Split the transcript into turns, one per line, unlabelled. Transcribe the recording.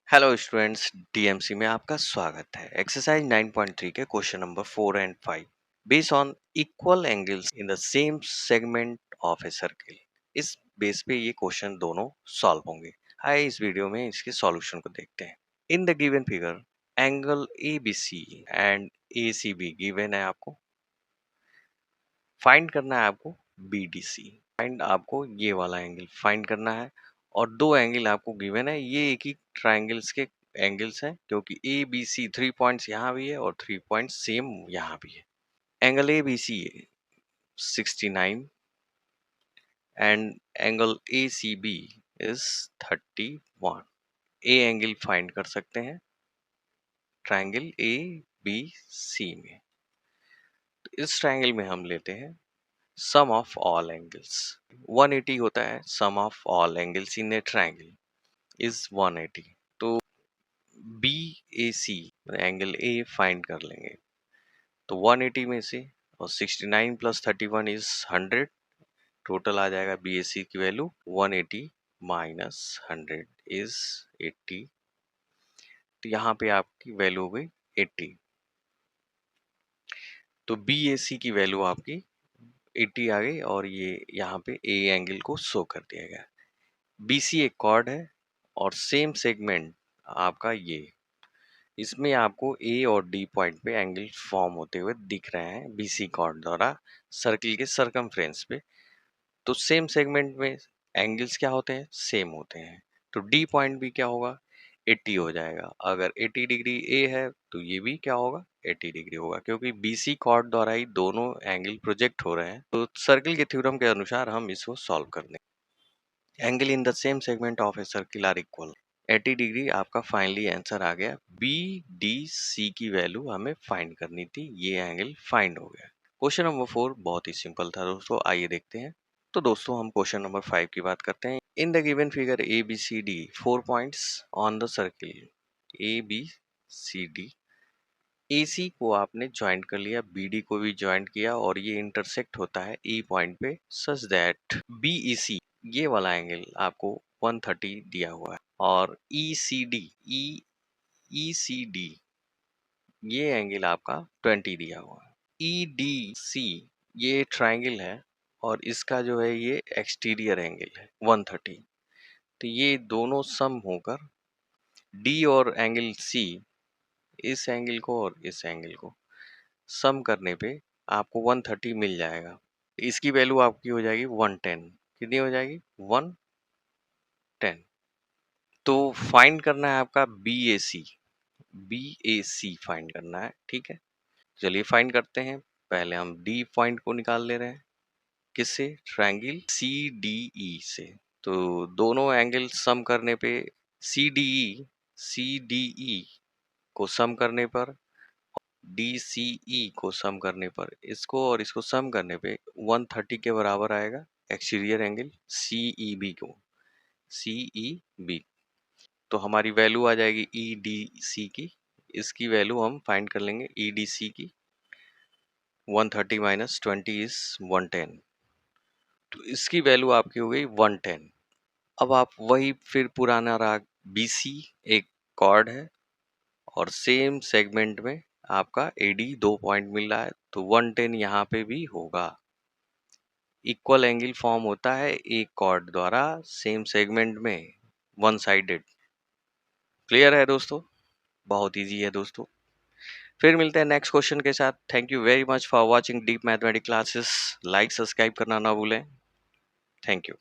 Hello students, DMC में आपका स्वागत है। एक्सरसाइज 9.3 के question number 4 and 5 based on equal angles in the same segment of a circle. इस बेस पे ये क्वेश्चन दोनों सॉल्व होंगे। आइए इस वीडियो में इसके सॉल्यूशन को देखते हैं। In the given figure angle ABC and ACB given है। आपको फाइंड करना है, आपको बीडीसी फाइंड, आपको ये वाला एंगल फाइंड करना है। और दो एंगल आपको गिवन है, ये एक ही ट्राइंगल्स के एंगल्स हैं, क्योंकि ए बी सी 3 पॉइंट्स यहाँ भी है और 3 पॉइंट्स सेम यहाँ भी है। Angle A B C 69 and angle A C B is 31। A angle find कर सकते हैं ट्राइंगल ए बी सी में। तो इस ट्राइंगल में हम लेते हैं सम ऑफ ऑल एंगल्स। 180 होता है sum of all angles in a triangle is 180। तो B A C angle A find कर लेंगे। तो 180 में से और 69 प्लस 31 इज 100, टोटल आ जाएगा बी ए सी की वैल्यू 180 माइनस 100 इज 80। तो यहाँ पे आपकी वैल्यू हो गई 80। तो बी ए सी की वैल्यू आपकी 80 आ गई और ये यहाँ पे ए एंगल को शो कर दिया गया। बी सी एक कॉर्ड है और सेम सेगमेंट आपका ये, इसमें आपको ए और डी पॉइंट पे एंगल फॉर्म होते हुए दिख रहे हैं बीसी कॉर्ड द्वारा सर्किल के सरकमफ्रेंस पे। तो सेम सेगमेंट में एंगल्स क्या होते हैं, सेम होते हैं। तो डी पॉइंट भी क्या होगा, 80 हो जाएगा। अगर 80 डिग्री ए है तो ये भी क्या होगा, 80 डिग्री होगा, क्योंकि बीसी कॉर्ड द्वारा ही दोनों एंगल प्रोजेक्ट हो रहे हैं। तो सर्किल के थ्योरम के अनुसार हम इसको सॉल्व कर देंगे। Angle in the same segment of a circle are equal 80 degree. आपका फाइनली आंसर आ गया। बी डी सी की वैल्यू हमें फाइंड करनी थी, ये एंगल फाइंड हो गया। क्वेश्चन नंबर 4 बहुत ही सिंपल था दोस्तों, आइए देखते हैं। तो दोस्तों हम क्वेश्चन नंबर 5 की बात करते हैं। In the given figure A B C D 4 points on the circle A B C D. A C को आपने ज्वाइंट कर लिया, बी डी को भी ज्वाइंट किया और ये इंटरसेक्ट होता है ई पॉइंट पे सच दैट बी ई सी ये वाला एंगल आपको 130 दिया हुआ है और E C D E C D ये एंगल आपका 20 दिया हुआ है। ई डी सी ये ट्राइंगल है और इसका जो है ये एक्सटीरियर एंगल है 130। तो ये दोनों सम होकर डी और एंगल सी, इस एंगल को और इस एंगल को सम करने पे आपको 130 मिल जाएगा। इसकी वैल्यू आपकी हो जाएगी 110। कितनी हो जाएगी, 110। तो फाइंड करना है आपका बी ए सी फाइंड करना है, ठीक है। चलिए फाइंड करते हैं। पहले हम डी पॉइंट को निकाल ले रहे हैं, किससे, ट्रायंगल सी डी ई से। तो दोनों एंगल सम करने पे सी डी ई को सम करने पर, डी सी ई को सम करने पर, इसको और इसको सम करने पे 130 के बराबर आएगा exterior angle C E B को, सी ई बी। तो हमारी वैल्यू आ जाएगी ई डी सी की। इसकी वैल्यू हम फाइंड कर लेंगे ई डी सी की। 130 माइनस 20 इज 110। तो इसकी वैल्यू आपकी हो गई 110। अब आप वही फिर पुराना राग BC एक कॉर्ड है और सेम सेगमेंट में आपका AD 2 पॉइंट मिल रहा है, तो 110 यहाँ पे भी होगा। इक्वल एंगल फॉर्म होता है एक कॉर्ड द्वारा सेम सेगमेंट में, वन साइडेड। क्लियर है दोस्तों, बहुत इजी है दोस्तों। फिर मिलते हैं नेक्स्ट क्वेश्चन के साथ। Thank you very much for watching deep mathematics classes. Like subscribe करना ना भूलें। Thank you.